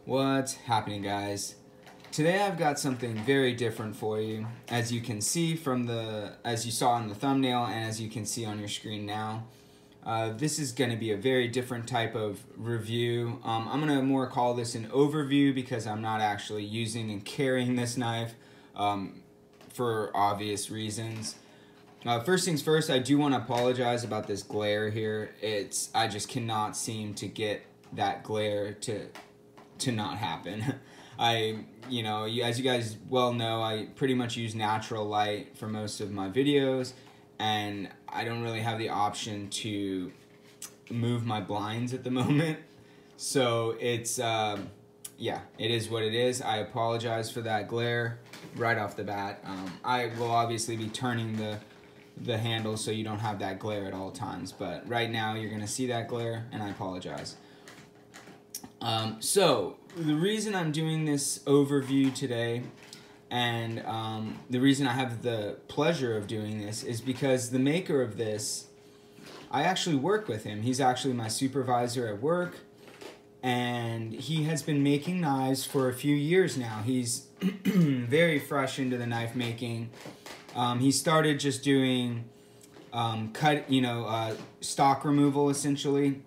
What's happening, guys? Today I've got something very different for you. As you can see as you saw in the thumbnail and as you can see on your screen now, this is going to be a very different type of review. I'm going to more call this an overview because I'm not actually using and carrying this knife for obvious reasons. First things first, I do want to apologize about this glare here. I just cannot seem to get that glare to not happen. As you guys well know, I pretty much use natural light for most of my videos, and I don't really have the option to move my blinds at the moment. So it's, yeah, it is what it is. I apologize for that glare right off the bat. I will obviously be turning the handle so you don't have that glare at all times, but right now you're gonna see that glare, and I apologize. So the reason I'm doing this overview today, and the reason I have the pleasure of doing this, is because the maker of this, I actually work with him. He's actually my supervisor at work, and he has been making knives for a few years now. He's very fresh into the knife making. He started just doing stock removal, essentially.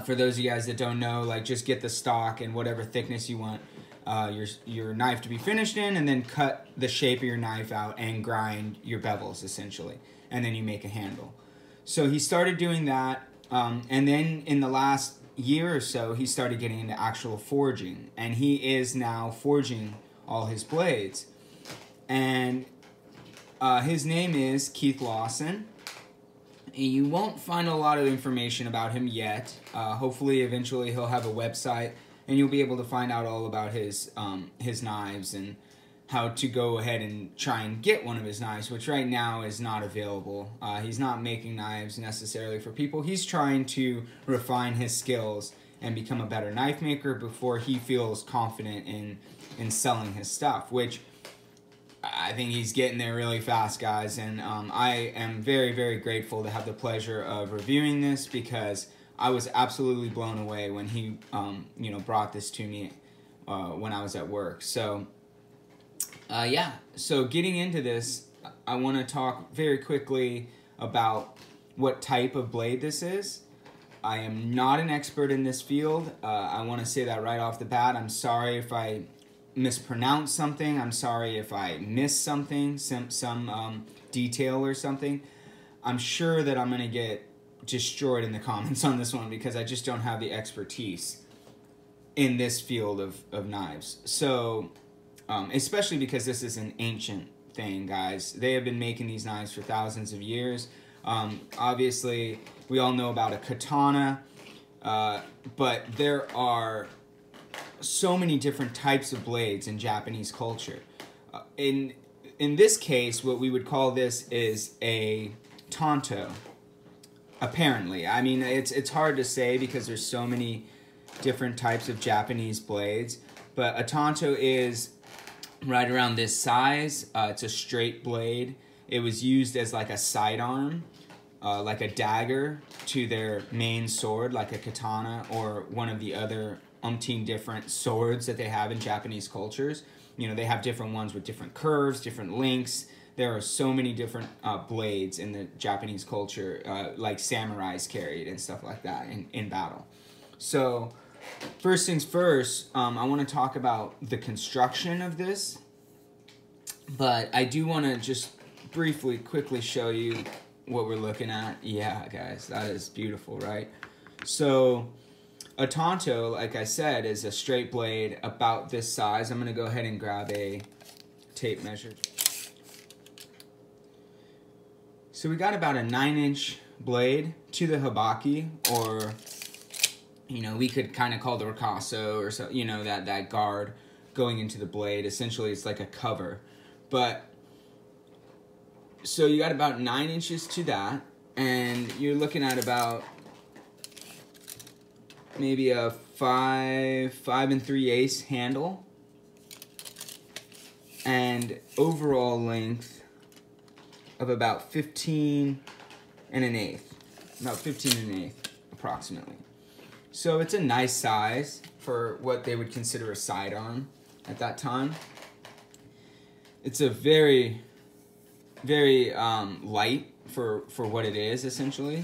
For those of you guys that don't know, like, just get the stock and whatever thickness you want your knife to be finished in, and then cut the shape of your knife out and grind your bevels, essentially, and then you make a handle. So he started doing that, and then in the last year or so, he started getting into actual forging, and he is now forging all his blades. And his name is Lawson. You won't find a lot of information about him yet. Hopefully, eventually, he'll have a website, and you'll be able to find out all about his knives and how to go ahead and try and get one of his knives, which right now is not available. He's not making knives necessarily for people. He's trying to refine his skills and become a better knife maker before he feels confident in selling his stuff, which I think he's getting there really fast, guys, and I am very, very grateful to have the pleasure of reviewing this, because I was absolutely blown away when he, brought this to me when I was at work. So, yeah, so getting into this, I want to talk very quickly about what type of blade this is. I am not an expert in this field. I want to say that right off the bat. I'm sorry if I mispronounce something. I'm sorry if I miss something, some detail or something. I'm sure that I'm going to get destroyed in the comments on this one, because I just don't have the expertise in this field of knives. So, especially because this is an ancient thing, guys. They have been making these knives for thousands of years. Obviously, we all know about a katana, but there are so many different types of blades in Japanese culture. In this case, what we would call this is a Tanto. Apparently, I mean, it's hard to say because there's so many different types of Japanese blades, but a Tanto is right around this size. It's a straight blade. It was used as like a sidearm, like a dagger to their main sword, like a katana or one of the other umpteen different swords that they have in Japanese cultures. They have different ones with different curves, different lengths. There are so many different blades in the Japanese culture, like samurais carried and stuff like that in battle. So, first things first, I want to talk about the construction of this, but I do want to just briefly, quickly show you what we're looking at. Yeah, guys, that is beautiful, right? So, a Tanto, like I said, is a straight blade about this size. I'm going to go ahead and grab a tape measure. So we got about a 9-inch blade to the habaki, or, we could kind of call the ricasso, or so, that guard going into the blade. Essentially, it's like a cover. But, so you got about 9 inches to that, and you're looking at about maybe a 5 3/8 handle, and overall length of about 15 1/8, about 15 1/8 approximately. So it's a nice size for what they would consider a sidearm at that time. It's a very, very light for what it is, essentially.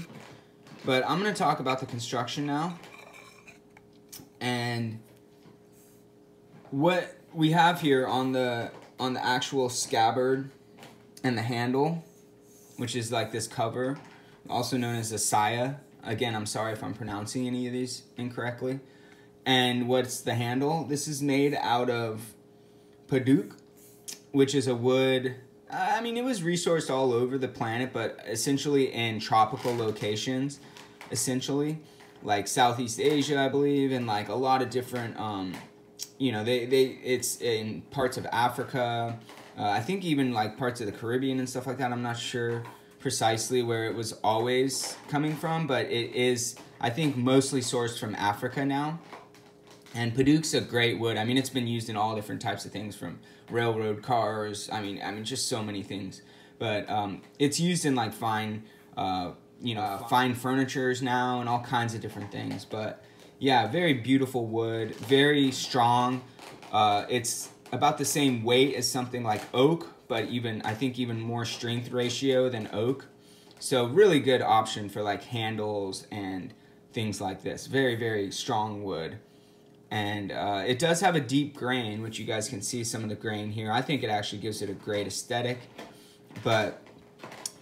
But I'm going to talk about the construction now. And what we have here on the actual scabbard and the handle, which is like this cover, also known as a saya. Again, I'm sorry if I'm pronouncing any of these incorrectly. And what's the handle? This is made out of paduk, which is a wood. I mean, it was resourced all over the planet, but essentially in tropical locations, essentially like Southeast Asia, I believe, and like a lot of different, you know, it's in parts of Africa. I think even like parts of the Caribbean and stuff like that. I'm not sure precisely where it was always coming from, but it is, I think, mostly sourced from Africa now. And paduk's a great wood. I mean, it's been used in all different types of things, from railroad cars. I mean, just so many things. But it's used in like fine, you know, fine furnitures now and all kinds of different things. But yeah, very beautiful wood, very strong. It's about the same weight as something like oak, but I think even more strength ratio than oak. So really good option for like handles and things like this. Very, very strong wood. And it does have a deep grain, which you guys can see some of the grain here. I think it actually gives it a great aesthetic. But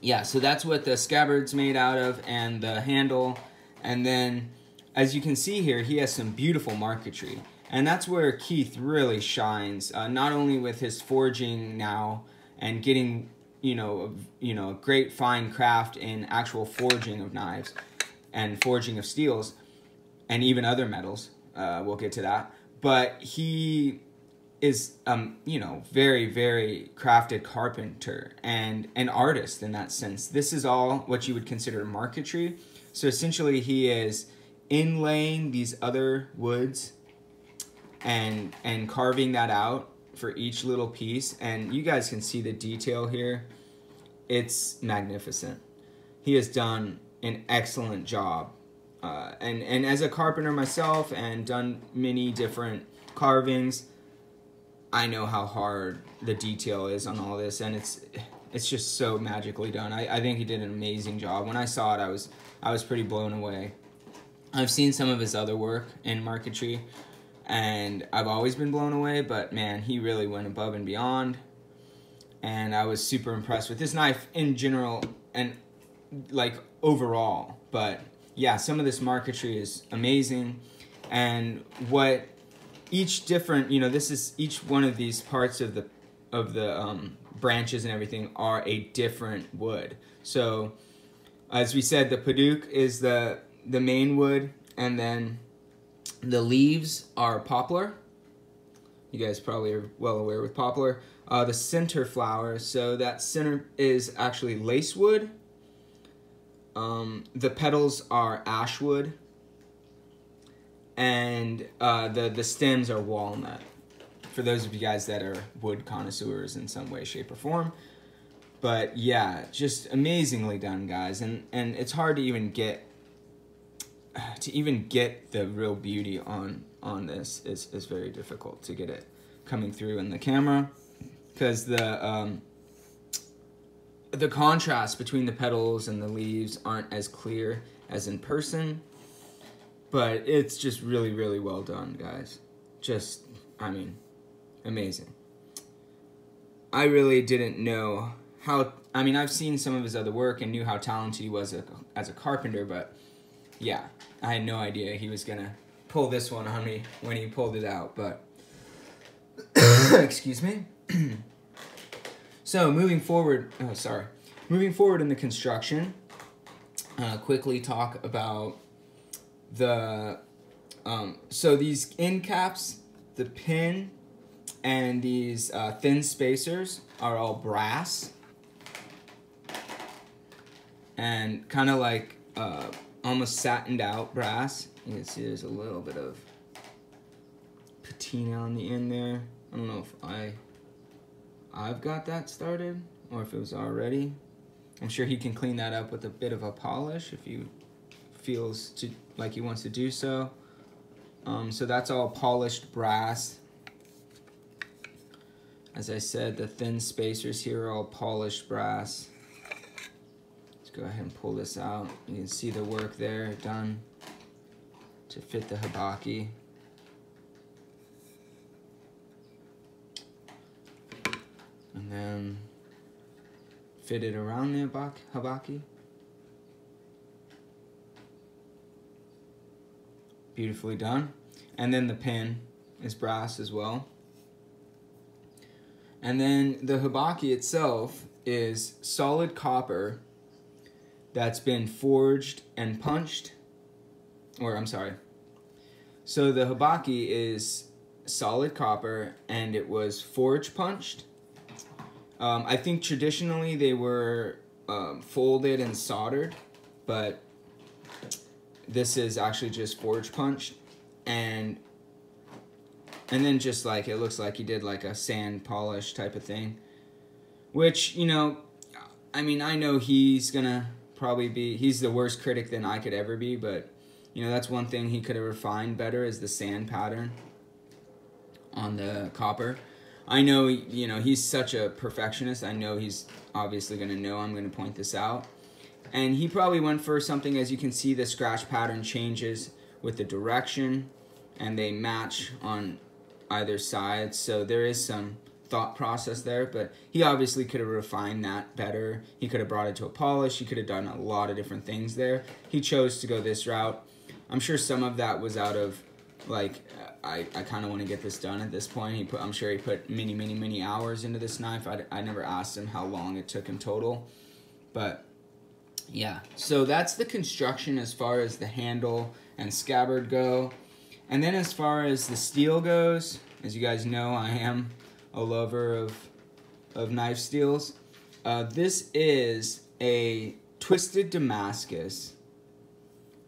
yeah, so that's what the scabbard's made out of, and the handle. And then, as you can see here, he has some beautiful marquetry. And that's where Keith really shines, not only with his forging now and getting, you know, great fine craft in actual forging of knives and forging of steels and even other metals. We'll get to that. But he is, you know, very, very crafted carpenter and an artist in that sense. This is all what you would consider marquetry. So essentially he is inlaying these other woods and carving that out for each little piece. And you guys can see the detail here. It's magnificent. He has done an excellent job. And as a carpenter myself and done many different carvings, I know how hard the detail is on all this, and it's just so magically done. I think he did an amazing job. When I saw it, I was pretty blown away. I've seen some of his other work in marquetry, and I've always been blown away, but man, he really went above and beyond, and I was super impressed with this knife in general and like overall. But yeah, some of this marquetry is amazing, and what each different, you know, this is each one of these parts of the branches and everything are a different wood. So as we said, the paduk is the main wood, and then the leaves are poplar. You guys probably are well aware with poplar. The center flower, so that center is actually lace wood. The petals are ash wood, and the stems are walnut, for those of you guys that are wood connoisseurs in some way, shape, or form. But yeah, just amazingly done, guys, and it's hard to even get the real beauty on this. Is very difficult to get it coming through in the camera, because the contrast between the petals and the leaves aren't as clear as in person. But it's just really, really well done, guys. Just, I mean, amazing. I really didn't know how, I mean, I've seen some of his other work and knew how talented he was as a carpenter, but yeah, I had no idea he was gonna pull this one on me when he pulled it out, but, excuse me. So, moving forward in the construction, quickly talk about so these end caps, the pin, and these thin spacers are all brass, and kind of like almost satined out brass. You can see there's a little bit of patina on the end there. I don't know if I've got that started or if it was already. I'm sure he can clean that up with a bit of a polish if he feels like he wants to do so. So that's all polished brass. As I said, the thin spacers here are all polished brass. Let's go ahead and pull this out. You can see the work there done to fit the habaki. And then fit it around the habaki. Beautifully done. And then the pin is brass as well. And then the habaki itself is solid copper that's been forged and punched. Or I'm sorry. So the habaki is solid copper and it was forge punched. I think traditionally they were folded and soldered, but this is actually just forge punched, and then just like it looks like he did like a sand polish type of thing, which, you know, I mean, I know he's gonna probably be, he's the worst critic than I could ever be, but you know, that's one thing he could have refined better is the sand pattern on the copper. I know, you know, he's such a perfectionist. I know he's obviously going to know I'm going to point this out. And he probably went for something, as you can see, the scratch pattern changes with the direction, and they match on either side. So there is some thought process there, but he obviously could have refined that better. He could have brought it to a polish. He could have done a lot of different things there. He chose to go this route. I'm sure some of that was out of, like, I kind of want to get this done at this point. I'm sure he put many hours into this knife. I never asked him how long it took him total. But, yeah. So that's the construction as far as the handle and scabbard go. And then as far as the steel goes, as you guys know, I am a lover of knife steels. This is a twisted Damascus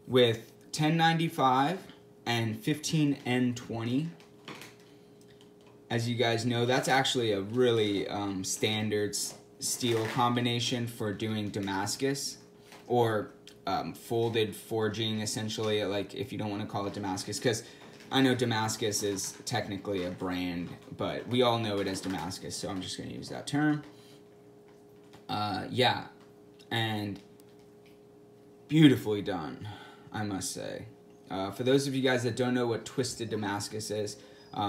with 1095 and 15N20. As you guys know, that's actually a really standard steel combination for doing Damascus, or folded forging, essentially, like, if you don't want to call it Damascus, because I know Damascus is technically a brand, but we all know it as Damascus, so I'm just going to use that term. Yeah, and beautifully done, I must say. For those of you guys that don't know what twisted Damascus is,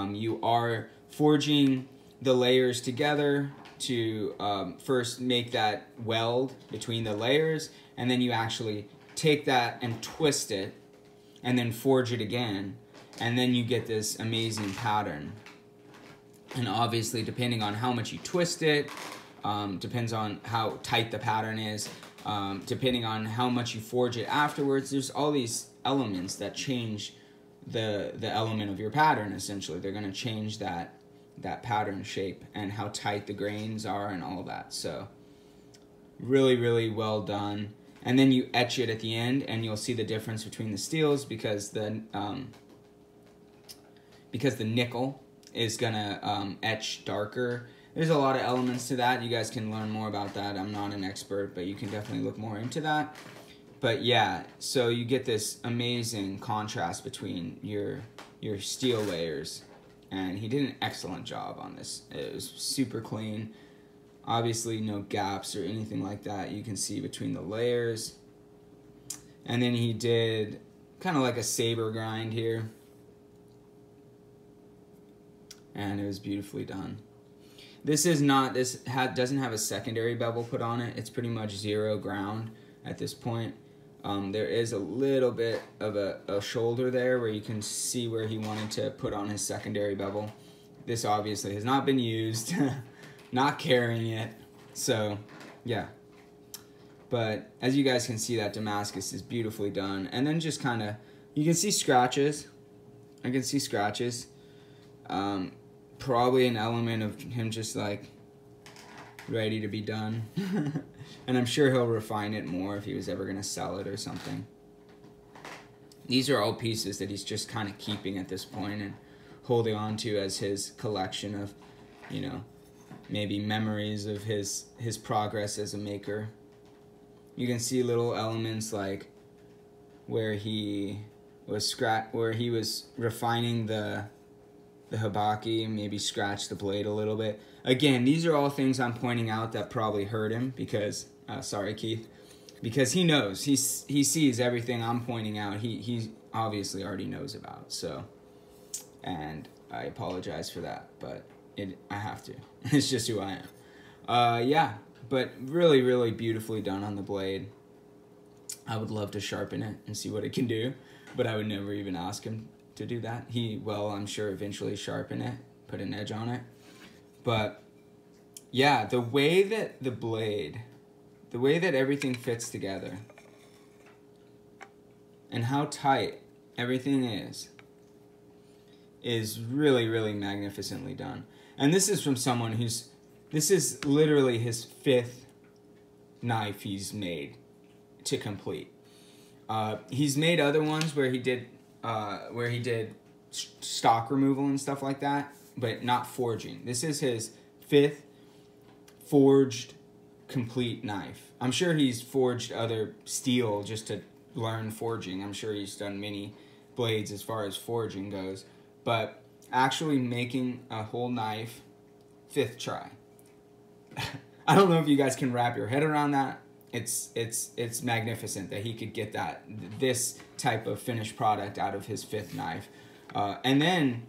you are forging the layers together to first make that weld between the layers, and then you actually take that and twist it and then forge it again, and then you get this amazing pattern. And obviously, depending on how much you twist it, depends on how tight the pattern is, depending on how much you forge it afterwards, there's all these elements that change the element of your pattern. Essentially, they're going to change that pattern shape and how tight the grains are and all that. So really well done. And then you etch it at the end, and you'll see the difference between the steels because the nickel is gonna etch darker. There's a lot of elements to that. You guys can learn more about that. I'm not an expert, but you can definitely look more into that. But yeah, so you get this amazing contrast between your steel layers, and he did an excellent job on this. It was super clean. Obviously no gaps or anything like that you can see between the layers. And then he did kind of like a saber grind here, and it was beautifully done. This doesn't have a secondary bevel put on it. It's pretty much zero ground at this point. There is a little bit of a shoulder there where you can see where he wanted to put on his secondary bevel. This obviously has not been used, not carrying it, so yeah. But as you guys can see, that Damascus is beautifully done. And then just kind of, you can see scratches. I can see scratches. Probably an element of him just like ready to be done. And I'm sure he'll refine it more if he was ever going to sell it or something. These are all pieces that he's just kind of keeping at this point and holding on to as his collection of, you know, maybe memories of his progress as a maker. You can see little elements like where he where he was refining the hibaki, maybe scratched the blade a little bit. Again, these are all things I'm pointing out that probably hurt him because, sorry, Keith, because he knows, he sees everything I'm pointing out. He obviously already knows about. So, and I apologize for that, but I have to. It's just who I am. Yeah, but really, really beautifully done on the blade. I would love to sharpen it and see what it can do, but I would never even ask him to do that. He will, I'm sure, eventually sharpen it, put an edge on it. But yeah, the way that the blade, the way that everything fits together and how tight everything is really, really magnificently done. And this is from someone this is literally his 5th knife he's made to complete. He's made other ones where he did stock removal and stuff like that, but not forging. This is his 5th forged complete knife. I'm sure he's forged other steel just to learn forging. I'm sure he's done many blades as far as forging goes, but actually making a whole knife, 5th try. I don't know if you guys can wrap your head around that. It's magnificent that he could get this type of finished product out of his 5th knife. And then,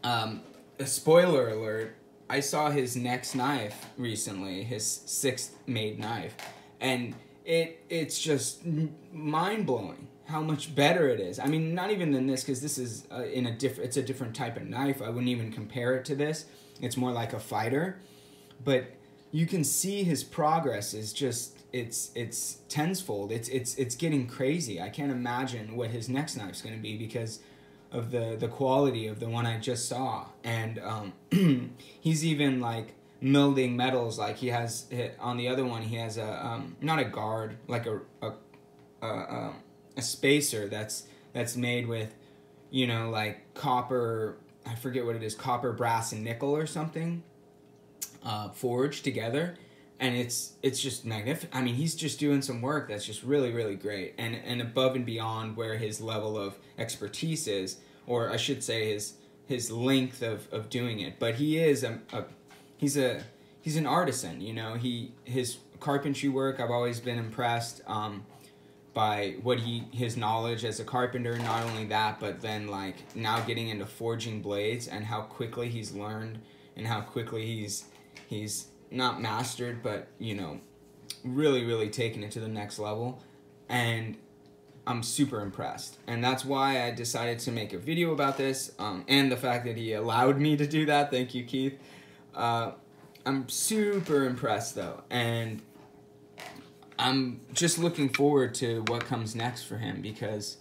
a spoiler alert, I saw his next knife recently, his 6th made knife, and it's just mind-blowing how much better it is. I mean, not even than this, because this is it's a different type of knife. I wouldn't even compare it to this. It's more like a fighter, but you can see his progress is just it's tenfold. It's getting crazy. I can't imagine what his next knife's going to be because of the quality of the one I just saw. And he's even like melding metals. Like he has on the other one, he has a not a guard, like a spacer that's made with, you know, like copper. I forget what it is, copper, brass, and nickel or something. Forged together, and it's just magnificent. I mean, he's just doing some work that's just really, really great, and above and beyond where his level of expertise is, or I should say his length of doing it. But he is he's an artisan, you know. His carpentry work, I've always been impressed by his knowledge as a carpenter. Not only that, but then like now getting into forging blades and how quickly he's learned and how quickly he's not mastered, but, you know, really, really taking it to the next level. And I'm super impressed. And that's why I decided to make a video about this, and the fact that he allowed me to do that. Thank you, Keith. I'm super impressed, though. And I'm just looking forward to what comes next for him because,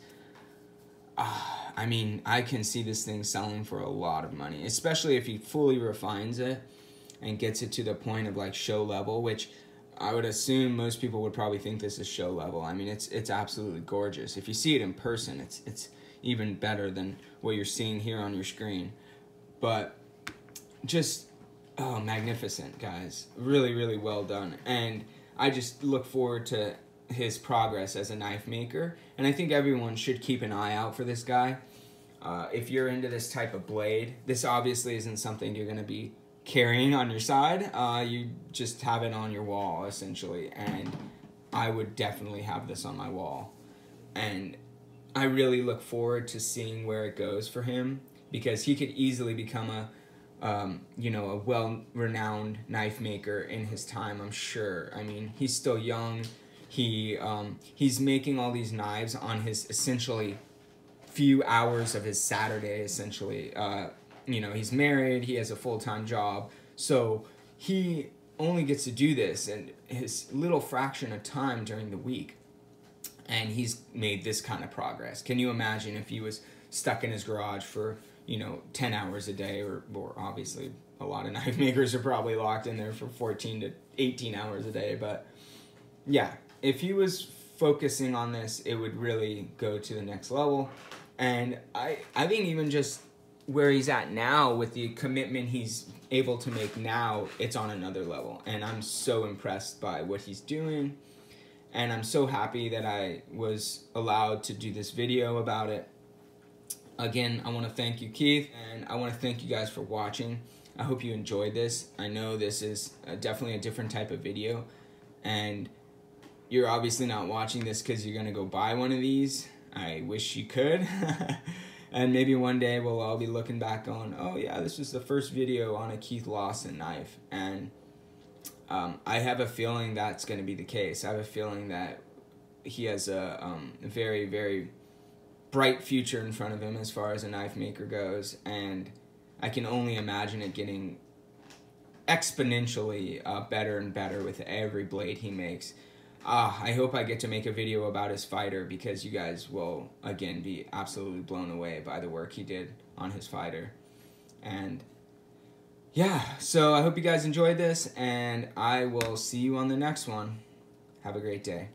I mean, I can see this thing selling for a lot of money, especially if he fully refines it and gets it to the point of like show level, which I would assume most people would probably think this is show level. I mean, it's absolutely gorgeous. If you see it in person, it's even better than what you're seeing here on your screen. But just, oh, magnificent, guys. Really, really well done. And I just look forward to his progress as a knife maker. And I think everyone should keep an eye out for this guy. If you're into this type of blade, this obviously isn't something you're going to be carrying on your side. You just have it on your wall, essentially. And I would definitely have this on my wall. And I really look forward to seeing where it goes for him, because he could easily become a well-renowned knife maker in his time, I'm sure. I mean, he's still young. He's making all these knives on his essentially few hours of his Saturday, essentially. He's married, he has a full-time job, so he only gets to do this in his little fraction of time during the week, and he's made this kind of progress. Can you imagine if he was stuck in his garage for 10 hours a day, or obviously a lot of knife makers are probably locked in there for 14 to 18 hours a day, but yeah, if he was focusing on this, it would really go to the next level. And I think even just where he's at now with the commitment he's able to make now, it's on another level. And I'm so impressed by what he's doing. And I'm so happy that I was allowed to do this video about it. Again, I want to thank you, Keith, and I want to thank you guys for watching. I hope you enjoyed this. I know this is definitely a different type of video, and you're obviously not watching this because you're going to go buy one of these. I wish you could. And maybe one day we'll all be looking back on, oh yeah, this was the first video on a Keith Lawson knife. And I have a feeling that's going to be the case. I have a feeling that he has a very, very bright future in front of him as far as a knife maker goes, and I can only imagine it getting exponentially better and better with every blade he makes. I hope I get to make a video about his fighter, because you guys will, again, be absolutely blown away by the work he did on his fighter. And yeah, so I hope you guys enjoyed this, and I will see you on the next one. Have a great day.